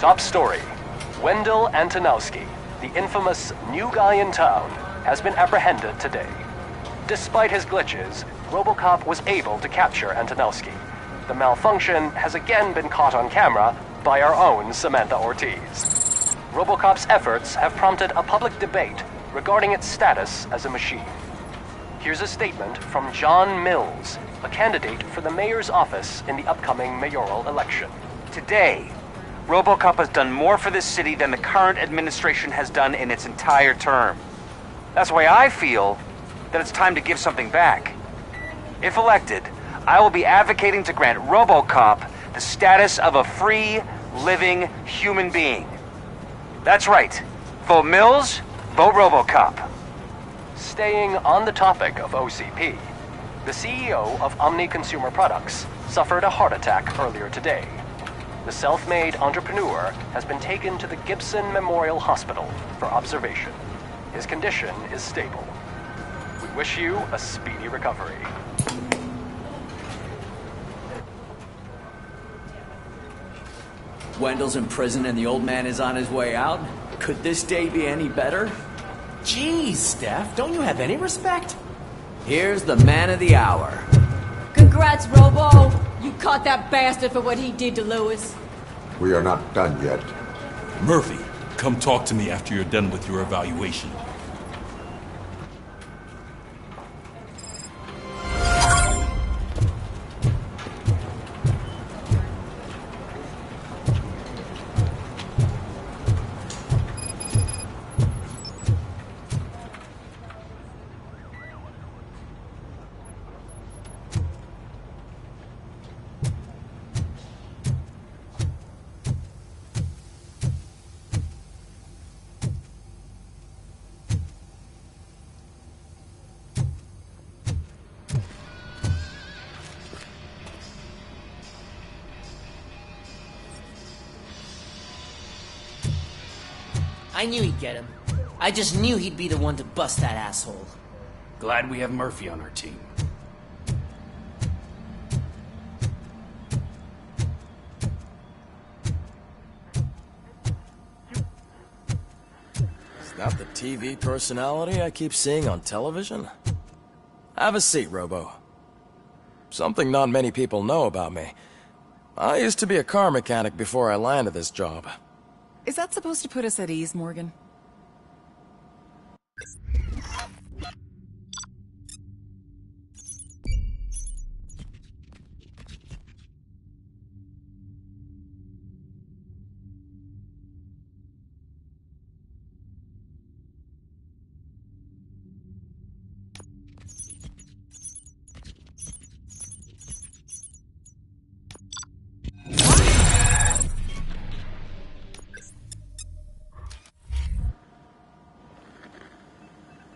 Top story. Wendell Antonowski, the infamous new guy in town, has been apprehended today. Despite his glitches, Robocop was able to capture Antonowski. The malfunction has again been caught on camera by our own Samantha Ortiz. Robocop's efforts have prompted a public debate regarding its status as a machine. Here's a statement from John Mills, a candidate for the mayor's office in the upcoming mayoral election. Today, Robocop has done more for this city than the current administration has done in its entire term. That's why I feel that it's time to give something back. If elected, I will be advocating to grant Robocop the status of a free, living human being. That's right. Vote Mills, vote Robocop. Staying on the topic of OCP, the CEO of Omni Consumer Products suffered a heart attack earlier today. The self-made entrepreneur has been taken to the Gibson Memorial Hospital for observation. His condition is stable. We wish you a speedy recovery. Wendell's in prison and the old man is on his way out? Could this day be any better? Jeez, Steph, don't you have any respect? Here's the man of the hour. Congrats, Robo! You caught that bastard for what he did to Lewis. We are not done yet. Murphy, come talk to me after you're done with your evaluation. I knew he'd get him. I just knew he'd be the one to bust that asshole. Glad we have Murphy on our team. Is that the TV personality I keep seeing on television? Have a seat, Robo. Something not many people know about me. I used to be a car mechanic before I landed this job. Is that supposed to put us at ease, Morgan?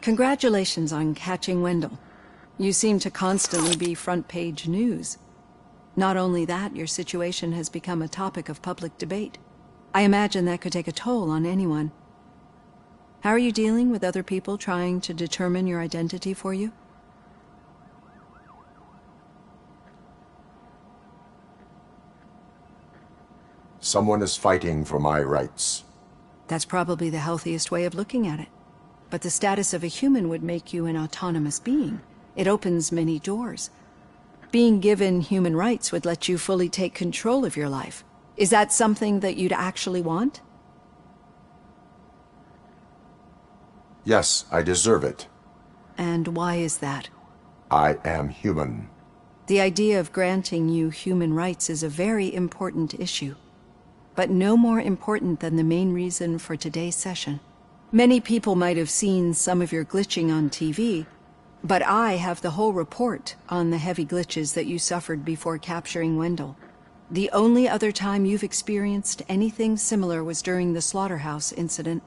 Congratulations on catching Wendell. You seem to constantly be front-page news. Not only that, your situation has become a topic of public debate. I imagine that could take a toll on anyone. How are you dealing with other people trying to determine your identity for you? Someone is fighting for my rights. That's probably the healthiest way of looking at it. But the status of a human would make you an autonomous being. It opens many doors. Being given human rights would let you fully take control of your life. Is that something that you'd actually want? Yes, I deserve it. And why is that? I am human. The idea of granting you human rights is a very important issue, but no more important than the main reason for today's session. Many people might have seen some of your glitching on TV, but I have the whole report on the heavy glitches that you suffered before capturing Wendell. The only other time you've experienced anything similar was during the slaughterhouse incident.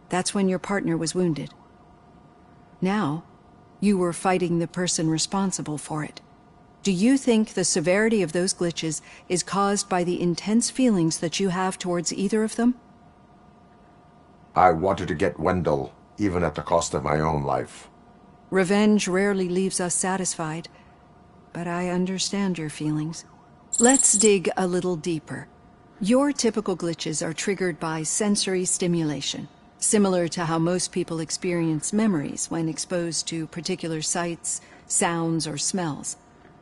That's when your partner was wounded. Now, you were fighting the person responsible for it. Do you think the severity of those glitches is caused by the intense feelings that you have towards either of them? I wanted to get Wendell, even at the cost of my own life. Revenge rarely leaves us satisfied, but I understand your feelings. Let's dig a little deeper. Your typical glitches are triggered by sensory stimulation, similar to how most people experience memories when exposed to particular sights, sounds, or smells.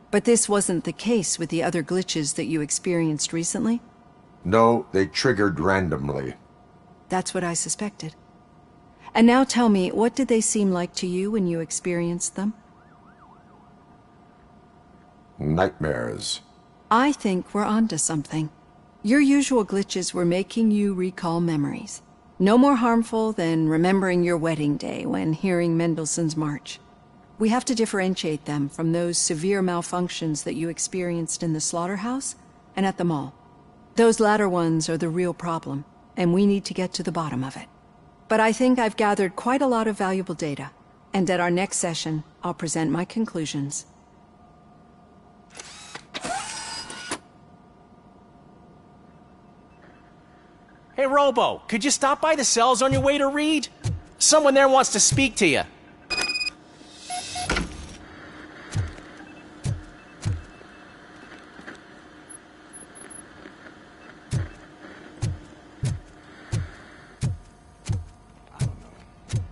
But this wasn't the case with the other glitches that you experienced recently? No, they triggered randomly. That's what I suspected. And now tell me, what did they seem like to you when you experienced them? Nightmares. I think we're onto something. Your usual glitches were making you recall memories. No more harmful than remembering your wedding day when hearing Mendelssohn's March. We have to differentiate them from those severe malfunctions that you experienced in the slaughterhouse and at the mall. Those latter ones are the real problem, and we need to get to the bottom of it. But I think I've gathered quite a lot of valuable data, and at our next session, I'll present my conclusions. Hey, Robo, could you stop by the cells on your way to Reed? Someone there wants to speak to you.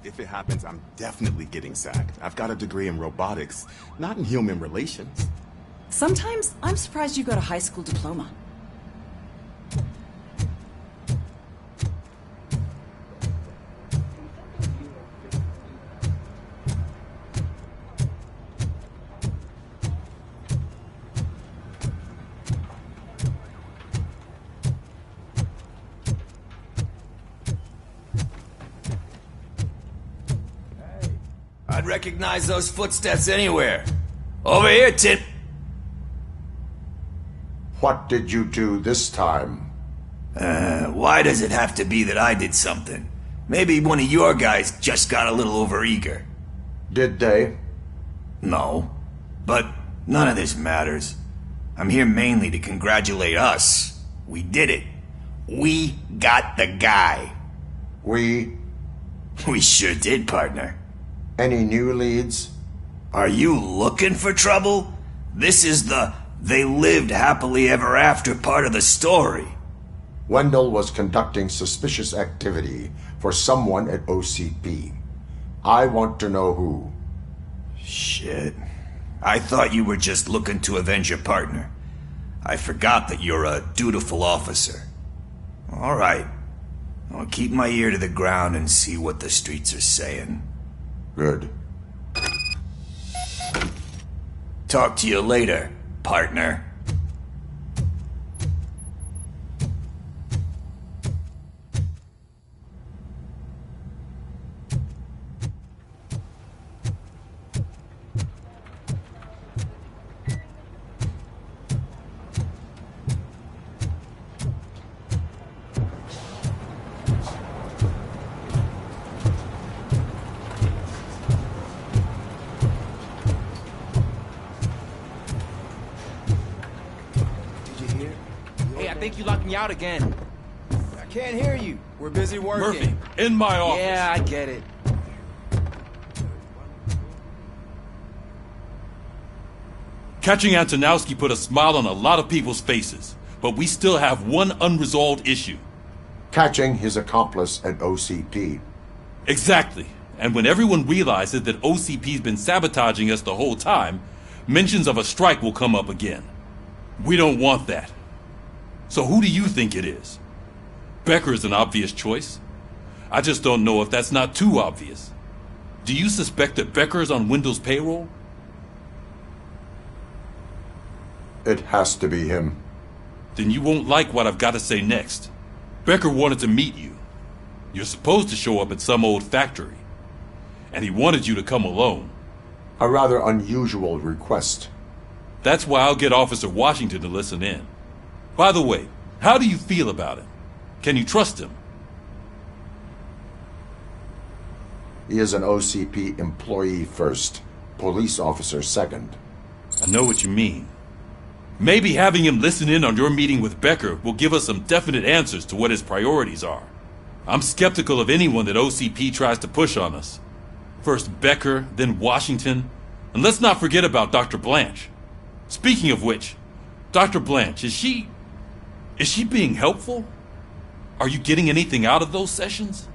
If it happens, I'm definitely getting sacked. I've got a degree in robotics, not in human relations. Sometimes I'm surprised you got a high school diploma. I'd recognize those footsteps anywhere. Over here, Tim. What did you do this time? Why does it have to be that I did something? Maybe one of your guys just got a little overeager. Did they? No. But none of this matters. I'm here mainly to congratulate us. We did it. We got the guy. We sure did, partner. Any new leads? Are you looking for trouble? This is the "they lived happily ever after" part of the story. Wendell was conducting suspicious activity for someone at OCP. I want to know who. Shit. I thought you were just looking to avenge your partner. I forgot that you're a dutiful officer. All right. I'll keep my ear to the ground and see what the streets are saying. Good. Talk to you later, partner. I think you locked me out again. I can't hear you. We're busy working. Murphy, in my office. Yeah, I get it. Catching Antonowski put a smile on a lot of people's faces, but we still have one unresolved issue. Catching his accomplice at OCP. Exactly. And when everyone realizes that OCP's been sabotaging us the whole time, mentions of a strike will come up again. We don't want that. So who do you think it is? Becker is an obvious choice. I just don't know if that's not too obvious. Do you suspect that Becker is on Wendell's payroll? It has to be him. Then you won't like what I've got to say next. Becker wanted to meet you. You're supposed to show up at some old factory. And he wanted you to come alone. A rather unusual request. That's why I'll get Officer Washington to listen in. By the way, how do you feel about him? Can you trust him? He is an OCP employee first, police officer second. I know what you mean. Maybe having him listen in on your meeting with Becker will give us some definite answers to what his priorities are. I'm skeptical of anyone that OCP tries to push on us. First Becker, then Washington, and let's not forget about Dr. Blanche. Speaking of which, Dr. Blanche, is she... Is she being helpful? Are you getting anything out of those sessions?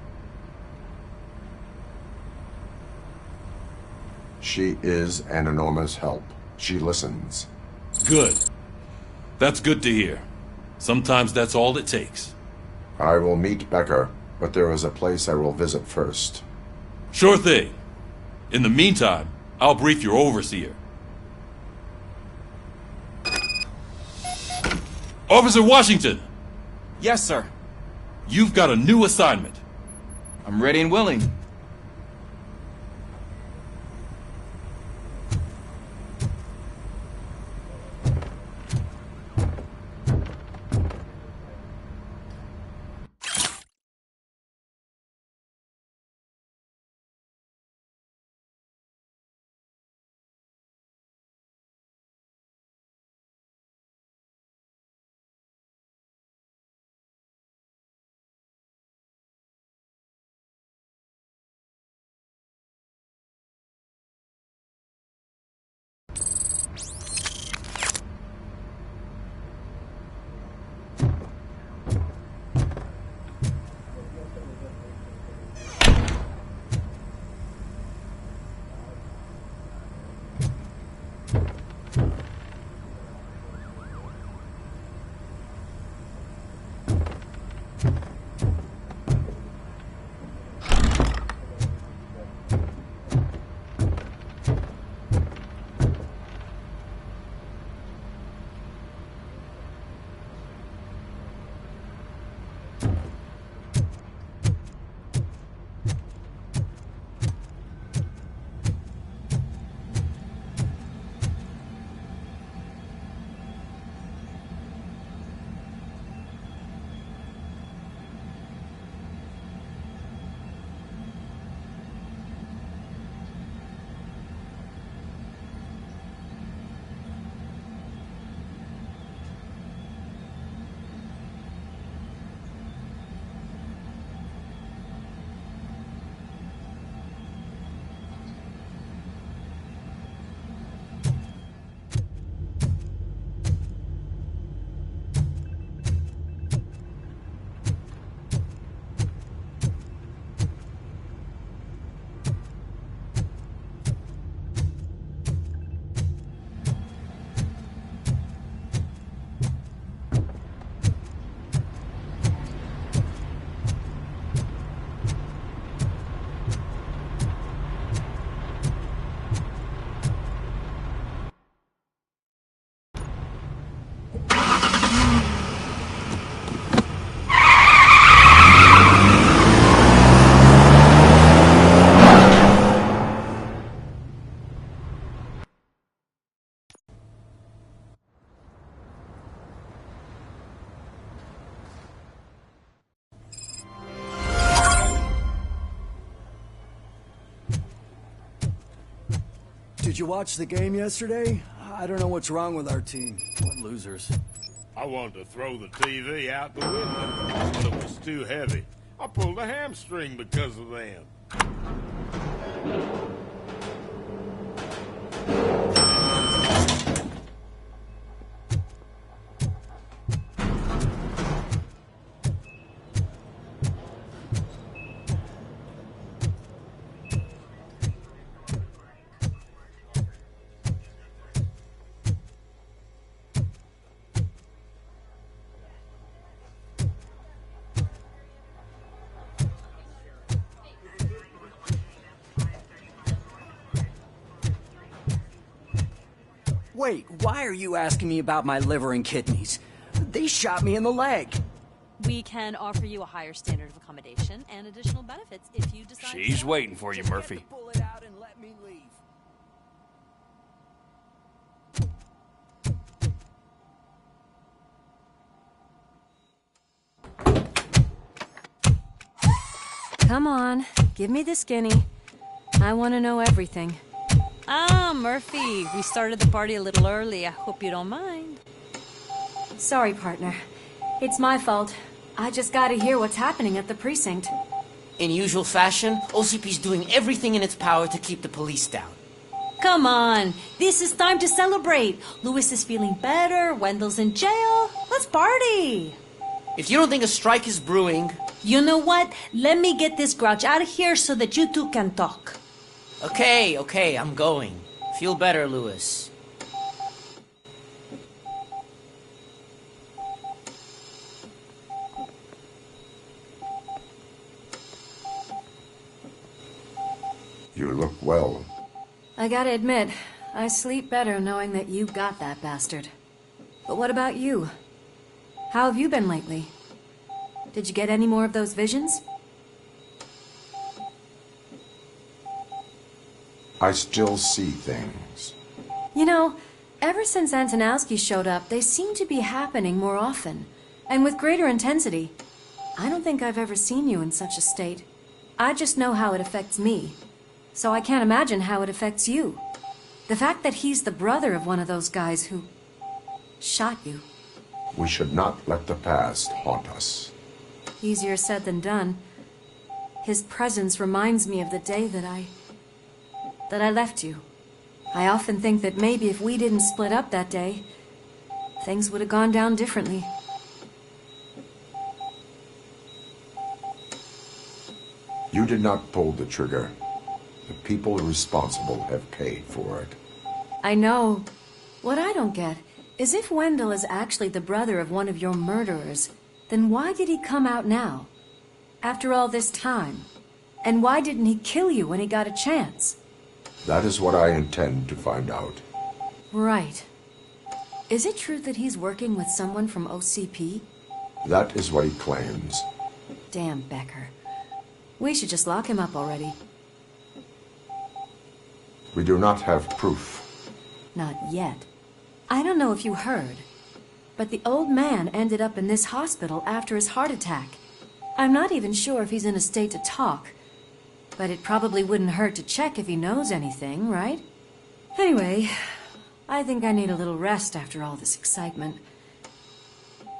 She is an enormous help. She listens. Good. That's good to hear. Sometimes that's all it takes. I will meet Becker, but there is a place I will visit first. Sure thing. In the meantime, I'll brief your overseer. Officer Washington! Yes, sir. You've got a new assignment. I'm ready and willing. Did you watch the game yesterday? I don't know what's wrong with our team. What losers. I wanted to throw the TV out the window, but it was too heavy. I pulled a hamstring because of them. Wait, why are you asking me about my liver and kidneys? They shot me in the leg. We can offer you a higher standard of accommodation and additional benefits if you decide. She's waiting for you, Murphy. Pull it out and let me leave. Come on, give me the skinny. I want to know everything. Ah, Murphy, we started the party a little early. I hope you don't mind. Sorry, partner. It's my fault. I just gotta hear what's happening at the precinct. In usual fashion, OCP's doing everything in its power to keep the police down. Come on, this is time to celebrate. Louis is feeling better, Wendell's in jail. Let's party! If you don't think a strike is brewing... You know what? Let me get this grouch out of here so that you two can talk. Okay, I'm going. Feel better, Lewis. You look well. I gotta admit, I sleep better knowing that you got that bastard. But what about you? How have you been lately? Did you get any more of those visions? I still see things. You know, ever since Antonowski showed up, they seem to be happening more often, and with greater intensity. I don't think I've ever seen you in such a state. I just know how it affects me, so I can't imagine how it affects you. The fact that he's the brother of one of those guys who shot you. We should not let the past haunt us. Easier said than done. His presence reminds me of the day that I left you. I often think that maybe if we didn't split up that day, things would have gone down differently. You did not pull the trigger. The people responsible have paid for it. I know. What I don't get is if Wendell is actually the brother of one of your murderers, then why did he come out now? After all this time? And why didn't he kill you when he got a chance? That is what I intend to find out. Right. Is it true that he's working with someone from OCP? That is what he claims. Damn Becker. We should just lock him up already. We do not have proof. Not yet. I don't know if you heard, but the old man ended up in this hospital after his heart attack. I'm not even sure if he's in a state to talk, but it probably wouldn't hurt to check if he knows anything, right? Anyway, I think I need a little rest after all this excitement.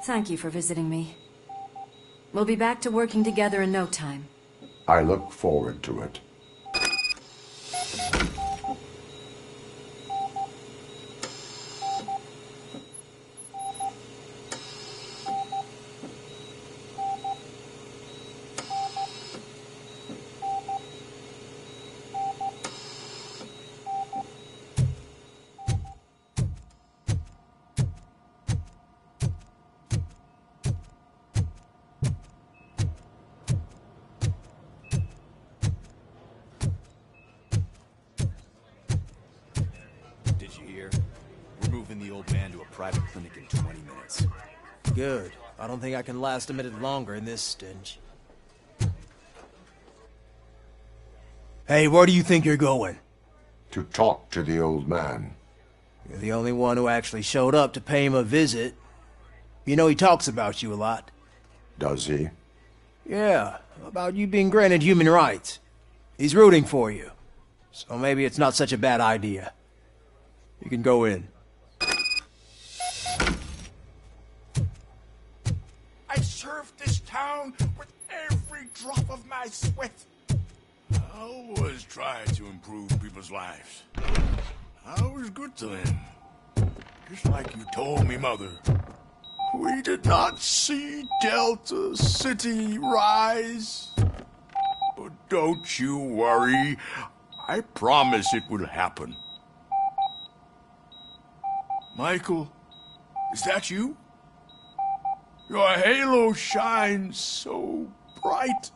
Thank you for visiting me. We'll be back to working together in no time. I look forward to it. Private clinic in 20 minutes. Good. I don't think I can last a minute longer in this stench. Hey, where do you think you're going? To talk to the old man. You're the only one who actually showed up to pay him a visit. You know he talks about you a lot. Does he? Yeah, about you being granted human rights. He's rooting for you. So maybe it's not such a bad idea. You can go in. I served this town with every drop of my sweat. I always try to improve people's lives. I was good to them. Just like you told me, Mother. We did not see Delta City rise. But don't you worry. I promise it will happen. Michael, is that you? Your halo shines so bright.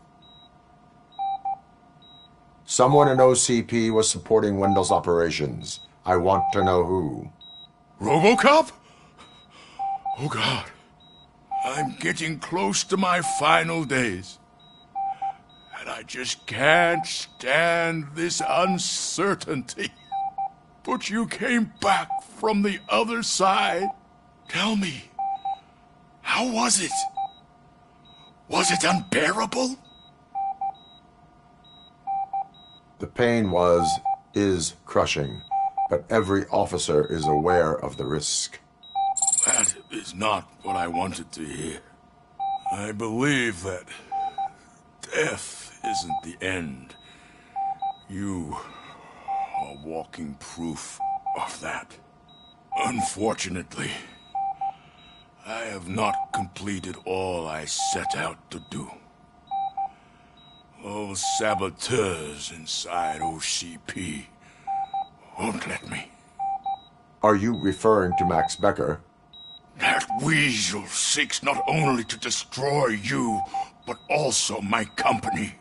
Someone in OCP was supporting Wendell's operations. I want to know who. Robocop? Oh God. I'm getting close to my final days. And I just can't stand this uncertainty. But you came back from the other side. Tell me, how was it? Was it unbearable? The pain is crushing, but every officer is aware of the risk. That is not what I wanted to hear. I believe that death isn't the end. You are walking proof of that. Unfortunately, I have not completed all I set out to do. Those saboteurs inside OCP won't let me. Are you referring to Max Becker? That weasel seeks not only to destroy you, but also my company.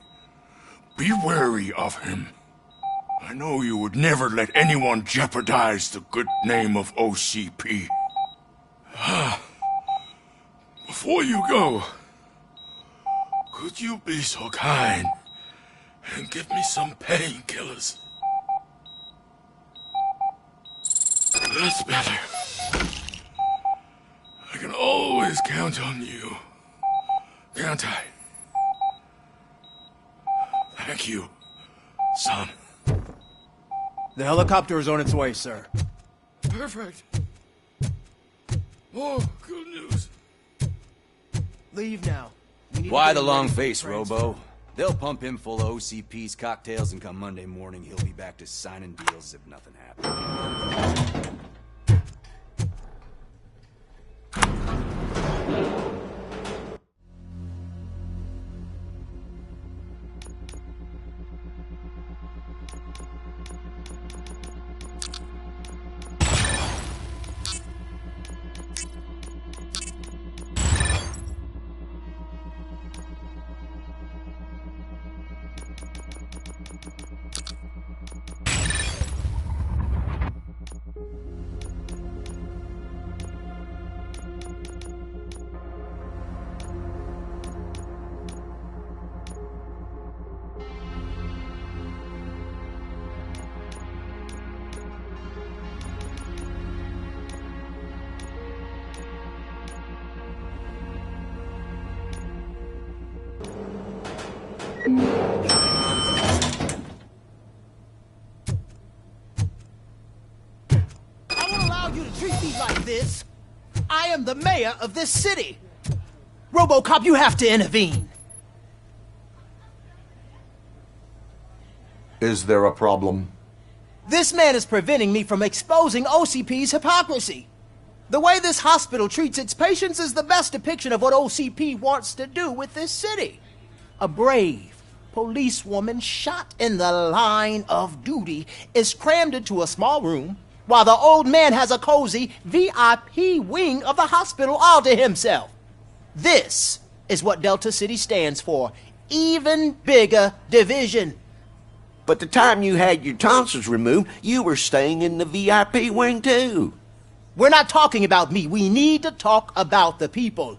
Be wary of him. I know you would never let anyone jeopardize the good name of OCP. Before you go, could you be so kind and give me some painkillers? That's better. I can always count on you, can't I? Thank you, son. The helicopter is on its way, sir. Perfect. Oh, good news. Leave now. Why the long face, Robo? They'll pump him full of OCP's cocktails, and come Monday morning, he'll be back to signing deals as if nothing happened. I won't allow you to treat me like this. I am the mayor of this city. Robocop, you have to intervene. Is there a problem? This man is preventing me from exposing OCP's hypocrisy. The way this hospital treats its patients is the best depiction of what OCP wants to do with this city. A brave policewoman shot in the line of duty is crammed into a small room, while the old man has a cozy VIP wing of the hospital all to himself. This is what Delta City stands for. Even bigger division. But the time you had your tonsils removed, you were staying in the VIP wing too. We're not talking about me. We need to talk about the people.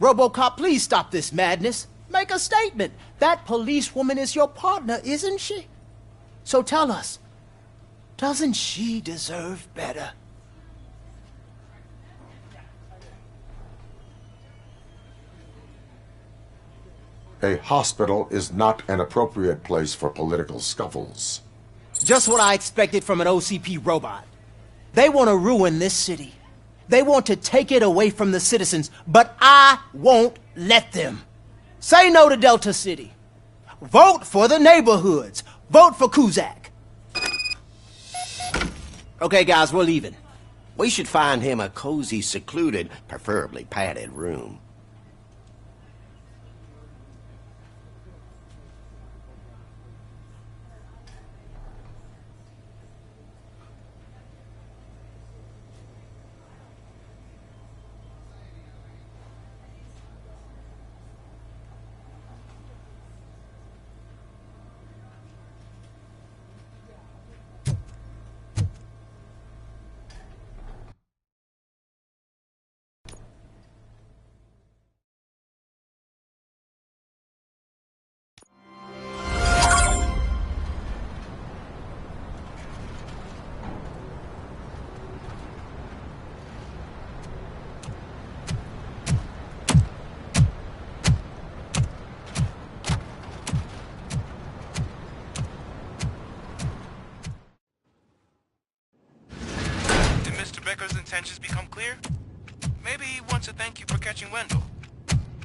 Robocop, please stop this madness. Make a statement. That policewoman is your partner, isn't she? So tell us, doesn't she deserve better? A hospital is not an appropriate place for political scuffles. Just what I expected from an OCP robot. They want to ruin this city. They want to take it away from the citizens, but I won't let them. Say no to Delta City. Vote for the neighborhoods. Vote for Kuzak. Okay, guys, we're leaving. We should find him a cozy, secluded, preferably padded room. Becker's intentions become clear? Maybe he wants to thank you for catching Wendell.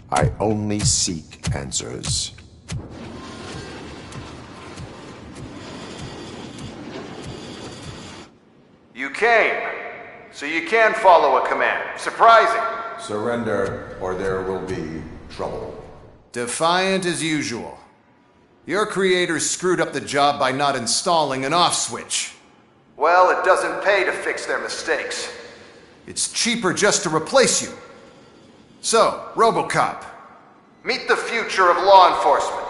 I only seek answers. You came, so you can follow a command. Surprising. Surrender, or there will be trouble. Defiant as usual. Your creators screwed up the job by not installing an off switch. Well, it doesn't pay to fix their mistakes. It's cheaper just to replace you. So, Robocop, meet the future of law enforcement.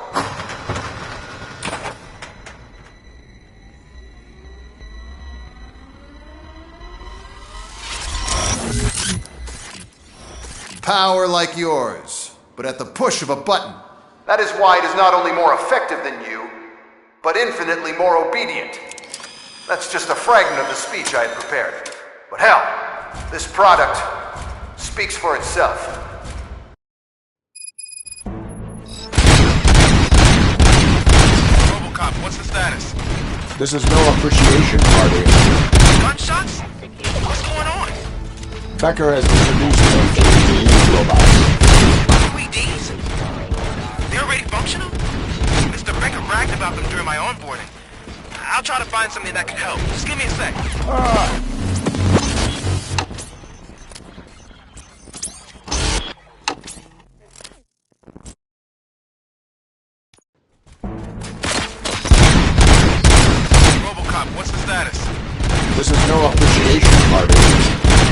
Power like yours, but at the push of a button. That is why it is not only more effective than you, but infinitely more obedient. That's just a fragment of the speech I had prepared. But hell, this product speaks for itself. Robocop, what's the status? This is no appreciation party. Gunshots? What's going on? Becker has introduced me to the new robots. UEDs? They're already functional? Mr. Becker bragged about them during my onboarding. I'll try to find something that could help. Just give me a sec. Robocop, what's the status? This is no appreciation party.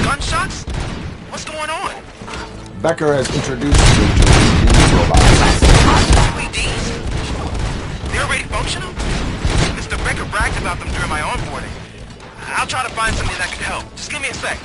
Gunshots? What's going on? Becker has introduced me to the new robots. UEDs? They're already functional? Mr. Becker bragged about them during my onboarding. I'll try to find something that could help. Just give me a sec.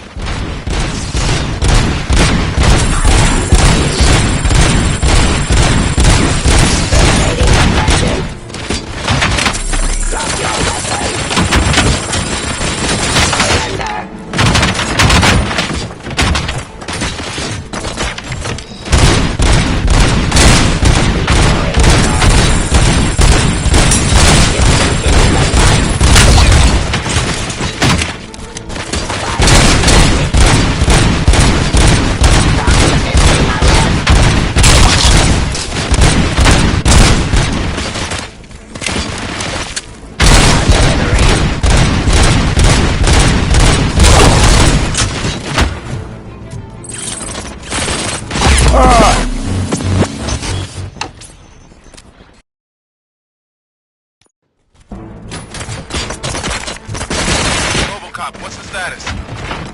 Robocop, what's the status?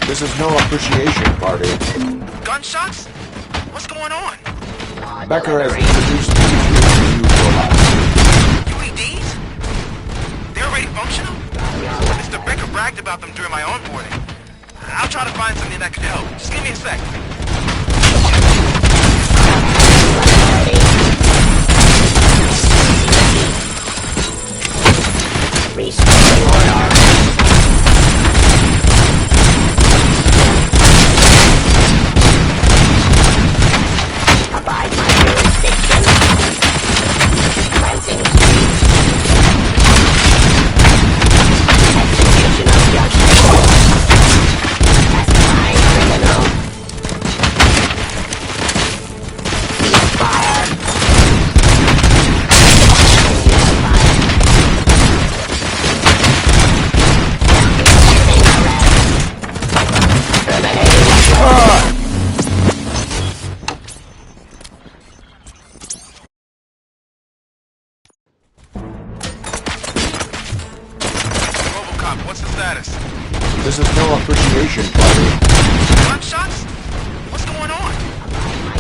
This is no appreciation party. Gunshots? What's going on? Becker has introduced me to the new robots. UEDs? They're already functional? Mr. Becker bragged about them during my onboarding. I'll try to find something that could help. Just give me a sec. Restoring order. Abide my jurisdiction. Cleansing streets. Execution of judgment. Pacifying criminal. Ceasefire. Robocop, what's the status? This is no appreciation party. Gunshots? What's going on?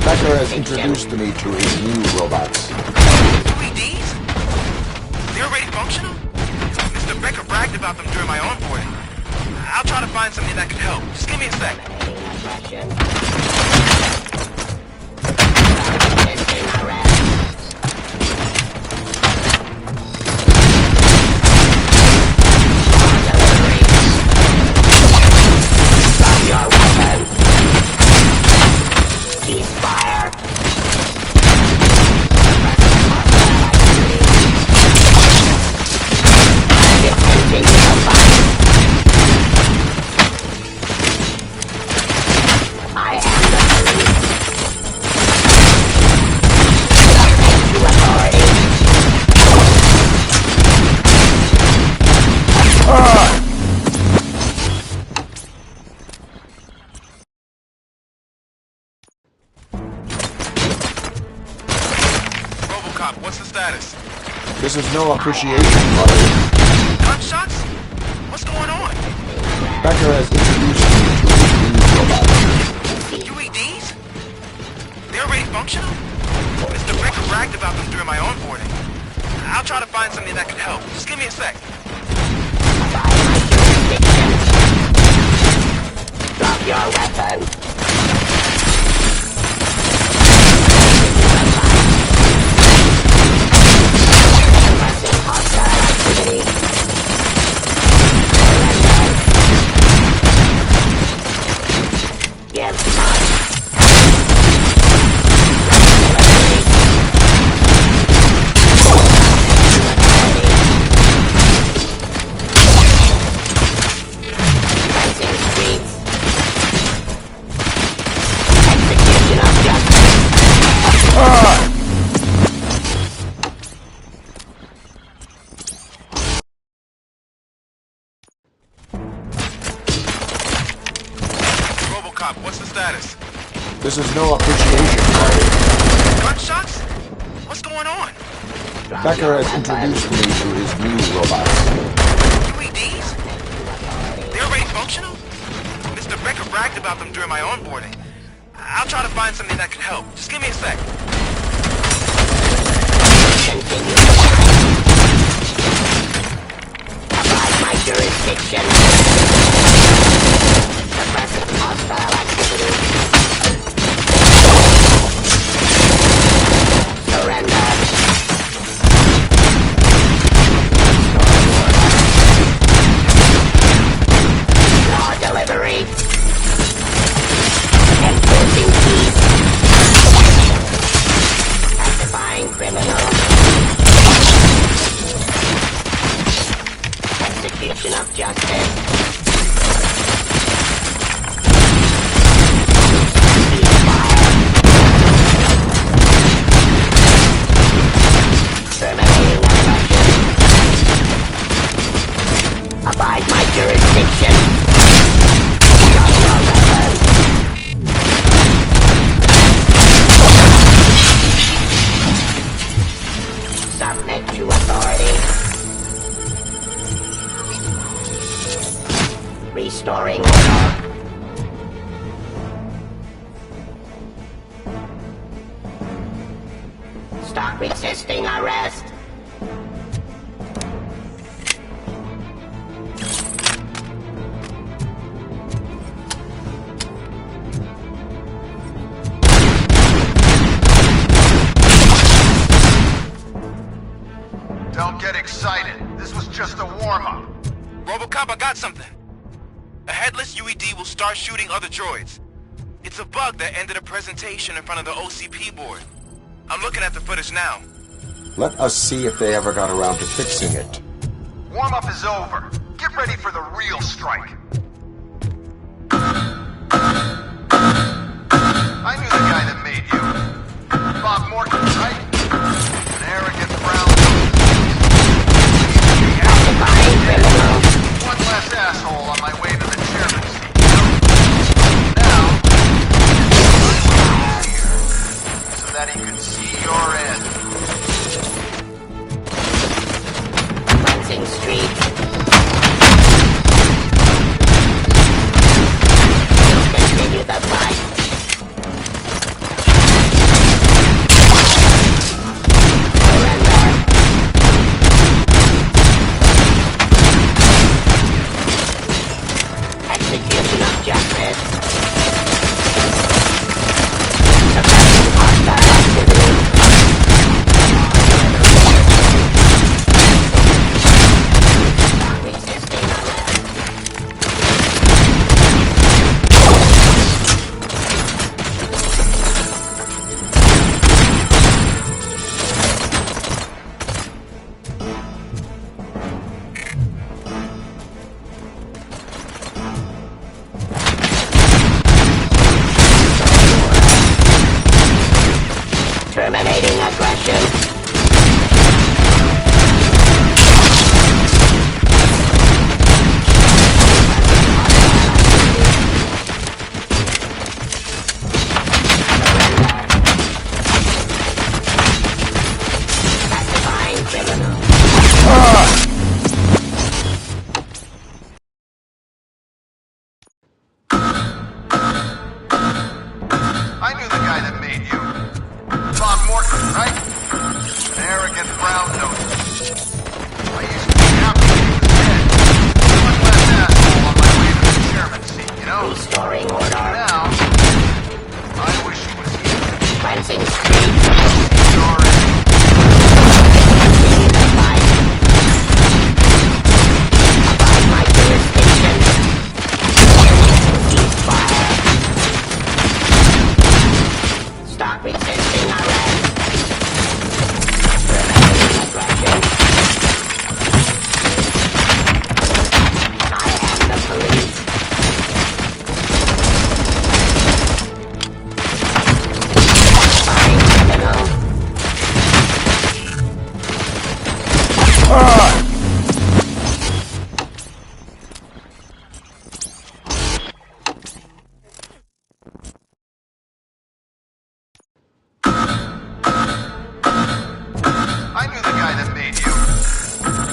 Becker has introduced me to his new robots. UEDs? They're already functional? Mr. Becker bragged about them during my onboarding. I'll try to find something that could help. Just give me a sec. I am the what's the status? This is no appreciation party. Gunshots? What's going on? Becker has introduced me to his new robot. UEDs? They're already functional? Mr. Becker bragged about them during my onboarding. I'll try to find something that could help. Just give me a sec. Drop your weapon. Suppressing hostile activity. Give touch. Fencing streets. Execution of justice. Robocop, what's the status? This is no appreciation party. Gunshots? What's going on? Becker has introduced me to his new robot. UEDs? They're already functional? Mr. Becker bragged about them during my onboarding. I'll try to find something that could help. Just give me a sec. Abide my jurisdiction. Suppressing hostile activity. Surrender. Law delivery. Enforcing peace. Pacifying criminals. Execution of justice. Terminating aggression. Abide my jurisdiction. Drop your weapon. Submit to authority. Restoring order. Stop resisting arrest. Don't get excited. This was just a warm-up. Robocop, I got something. A headless UED will start shooting other droids. It's a bug that ended a presentation in front of the OCP board. I'm looking at the footage now. Let us see if they ever got around to fixing it. Warm-up is over. Get ready for the real strike. I knew the guy that made you. Bob Morton, right? An arrogant brown... One less asshole on my way to the chairman's seat. Now, I'm here, so that he could see your end. Cleansing streets. Continue the fight.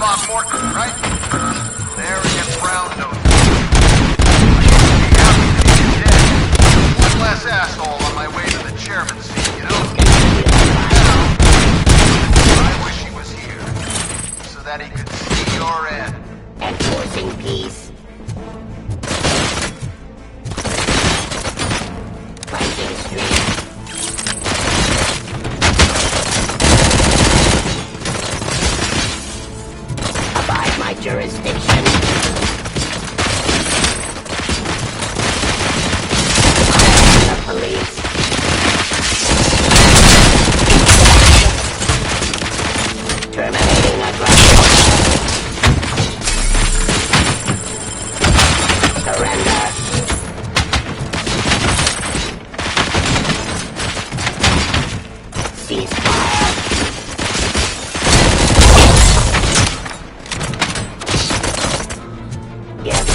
Bob Morton, right? There he gets brown nose. One less asshole on my way to the chairman's seat, you know? I wish he was here, so that he could see your end. Enforcing peace. Cleansing street. Abide my jurisdiction. The police. Terminating aggression. Surrender. Cease fire. Yes,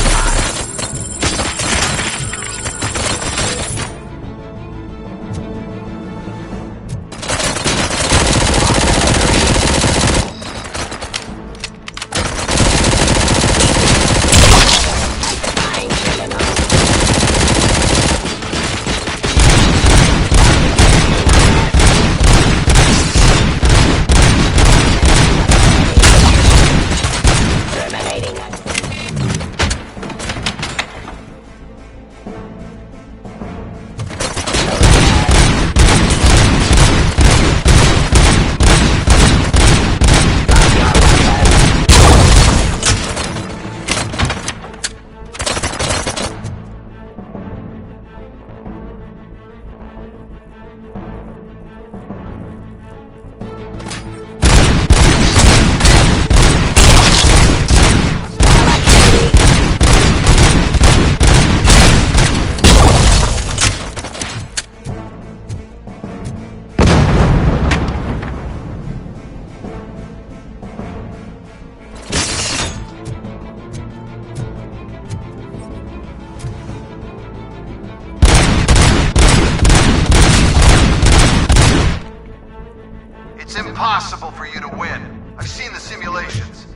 It's impossible for you to win. I've seen the simulations.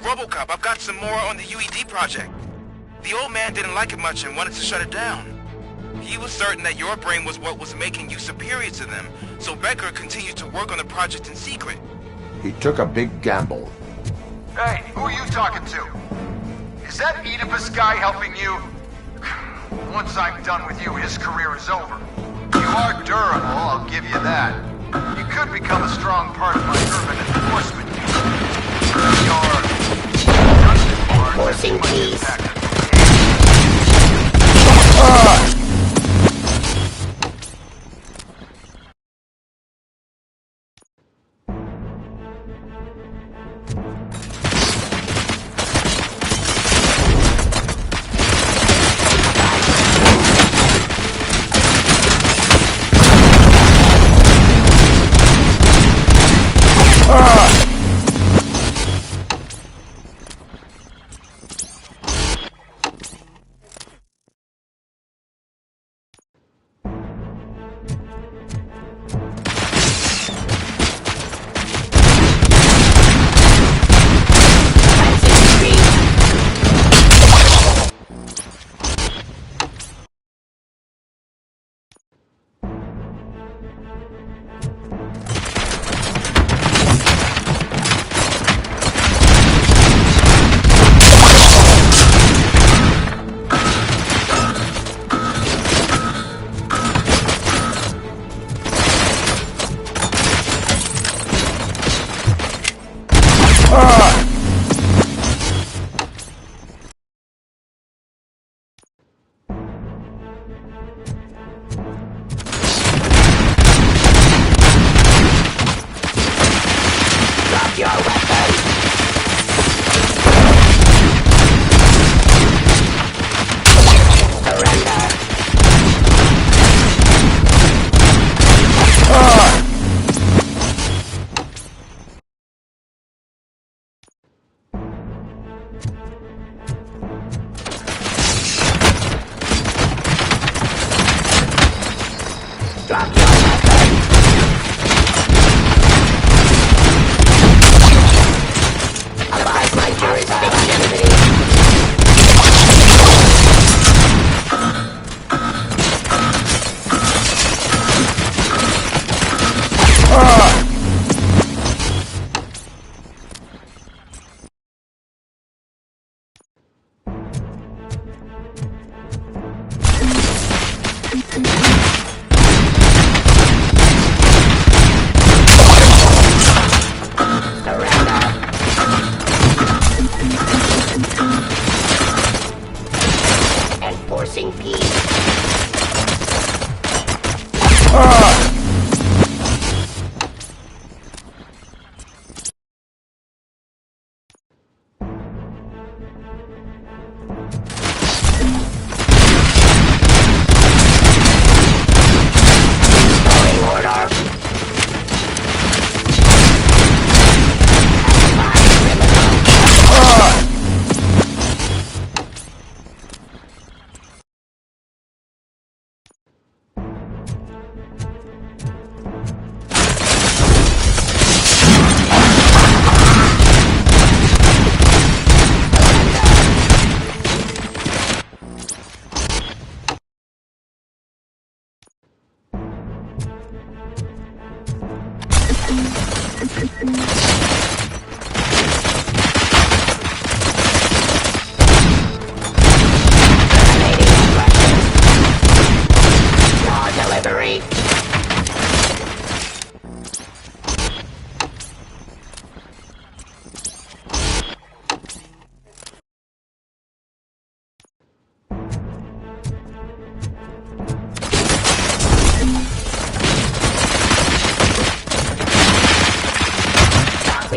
Robocop, I've got some more on the UED project. The old man didn't like it much and wanted to shut it down. He was certain that your brain was what was making you superior to them, so Becker continued to work on the project in secret. He took a big gamble. Hey, who are you talking to? Is that Oedipus guy helping you? Once I'm done with you, his career is over. You are durable, I'll give you that. You could become a strong part of my urban enforcement unit. Enforcing peace.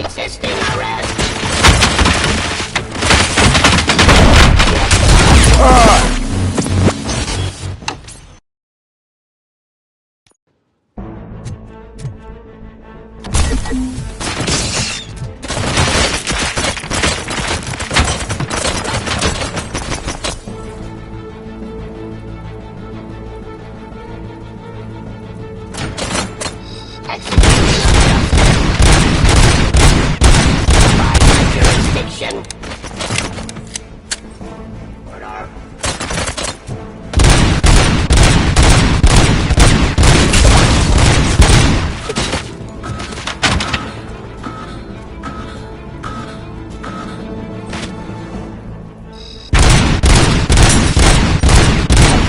resisting arrest. Jurisdiction. Order.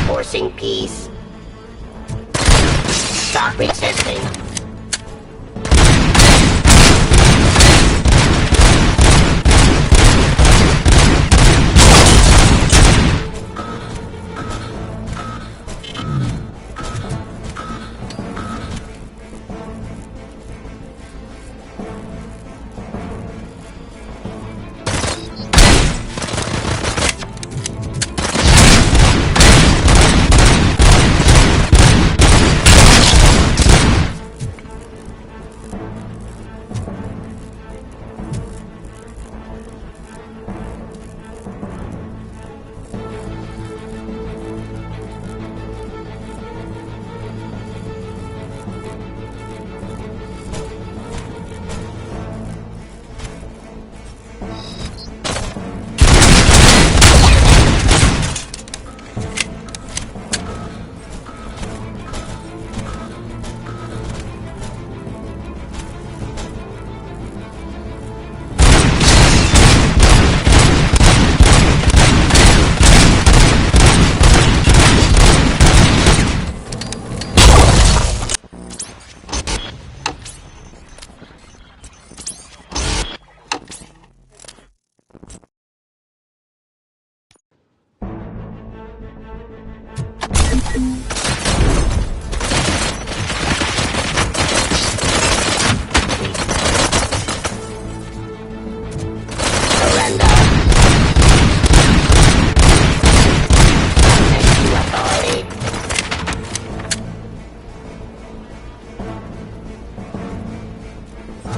Enforcing peace. Stop resisting.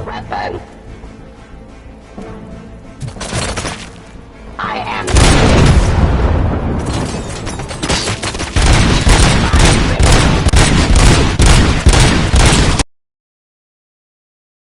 Weapon.